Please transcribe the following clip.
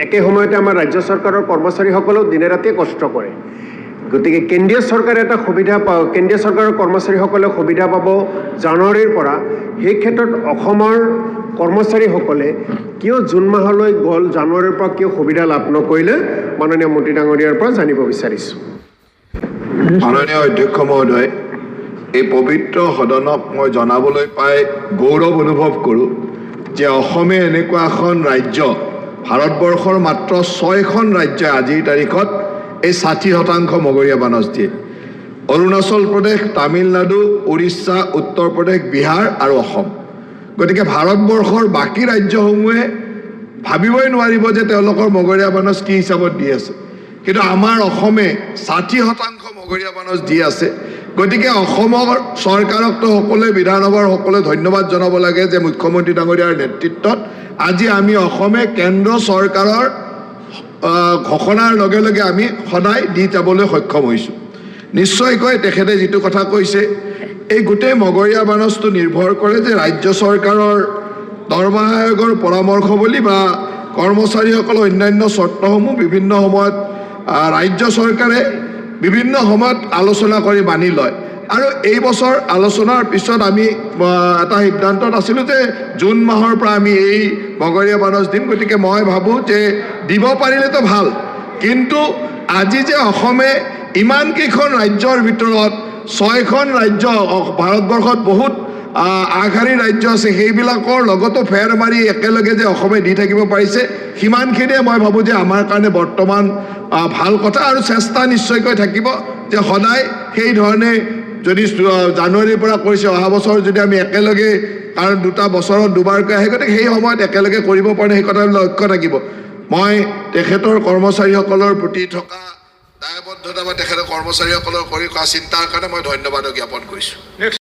একে সময়তে আমাৰ ৰাজ্য চৰকাৰৰ কৰ্মচাৰীসকলেও দিনে ৰাতিয়ে কষ্ট কৰে গতিকে কেন্দ্ৰীয় চৰকাৰে এটা সুবিধা কেন্দ্ৰীয় চৰকাৰৰ কৰ্মচাৰীসকলে সুবিধা পাব জানুৱাৰীৰ পৰা সেই ক্ষেত্ৰত অসমৰ কৰ্মচাৰীসকলে কিয় জুন মাহলৈ গ'ল জানুৱাৰীৰ পৰা কিয় সুবিধা লাভ নকৰিলে মাননীয় মন্ত্ৰী ডাঙৰীয়াৰ পৰা জানিব বিচাৰিছোঁ মাননীয় অধ্যক্ষ মহোদয় এই পবিত্ৰ সদনক মই জনাবলৈ পাই গৌৰৱ অনুভৱ কৰোঁ যে অসমে এনেকুৱা এখন ৰাজ্য ভাৰতবৰ্ষৰ মাত্ৰ 6খন ৰাজ্যই আজিৰ তাৰিখত এই 60% মগৰীয়া বানচ দিয়ে অৰুণাচল প্ৰদেশ তামিলনাডু উৰিষ্যা উত্তৰ প্ৰদেশ বিহাৰ আৰু অসম গতিকে ভাৰতবৰ্ষৰ বাকী ৰাজ্যসমূহে ভাবিবই নোৱাৰিব যে তেওঁলোকৰ মগৰীয়া বানচ কি হিচাপত দি আছে কিন্তু আমাৰ অসমে 60% মগৰীয়া বানচ দি আছে গতিকে অসমৰ চৰকাৰকতো সকলোৱে বিধানসভাৰ সকলোৱে ধন্যবাদ জনাব লাগে যে মুখ্যমন্ত্ৰী ডাঙৰীয়াৰ নেতৃত্বত আজি আমি অসমে কেন্দ্ৰ চৰকাৰৰ ঘোষণাৰ লগে লগে আমি সদায় দি যাবলৈ সক্ষম হৈছোঁ নিশ্চয়কৈ তেখেতে যিটো কথা কৈছে এই গোটেই মগৰীয়া বানচটো নিৰ্ভৰ কৰে যে ৰাজ্য চৰকাৰৰ দৰমহা আয়োগৰ পৰামৰ্শৱলী বা কৰ্মচাৰীসকলৰ অন্যান্য চৰ্তসমূহ বিভিন্ন সময়ত ৰাজ্য চৰকাৰে বিভিন্ন সময়ত আলোচনা কৰি মানি লয় আৰু এই বছৰ আলোচনাৰ পিছত আমি এটা সিদ্ধান্তত আছিলোঁ যে জুন মাহৰ পৰা আমি এই মগৰীয়া বানচ দিম গতিকে মই ভাবোঁ যে দিব পাৰিলেতো ভাল কিন্তু আজি যে অসমে ইমানকেইখন ৰাজ্যৰ ভিতৰত 6খন ৰাজ্য ভাৰতবৰ্ষত বহুত আগশাৰীৰ ৰাজ্য আছে সেইবিলাকৰ লগতো ফেৰ মাৰি একেলগে যে অসমে দি থাকিব পাৰিছে সিমানখিনিয়ে মই ভাবোঁ যে আমাৰ কাৰণে বৰ্তমান ভাল কথা আৰু চেষ্টা নিশ্চয়কৈ থাকিব যে সদায় সেই ধৰণে যদি জানুৱাৰীৰ পৰা কৰিছে অহা বছৰ যদি আমি একেলগে কাৰণ দুটা বছৰত দুবাৰকৈ আহে গতিকে সেই সময়ত একেলগে কৰিব পাৰে সেই কথাবিলাক লক্ষ্য থাকিব মই তেখেতৰ কৰ্মচাৰীসকলৰ প্ৰতি থকা দায়বদ্ধতা বা তেখেতৰ কৰ্মচাৰীসকলৰ কৰি কৰা চিন্তাৰ কাৰণে মই ধন্যবাদ জ্ঞাপন কৰিছোঁ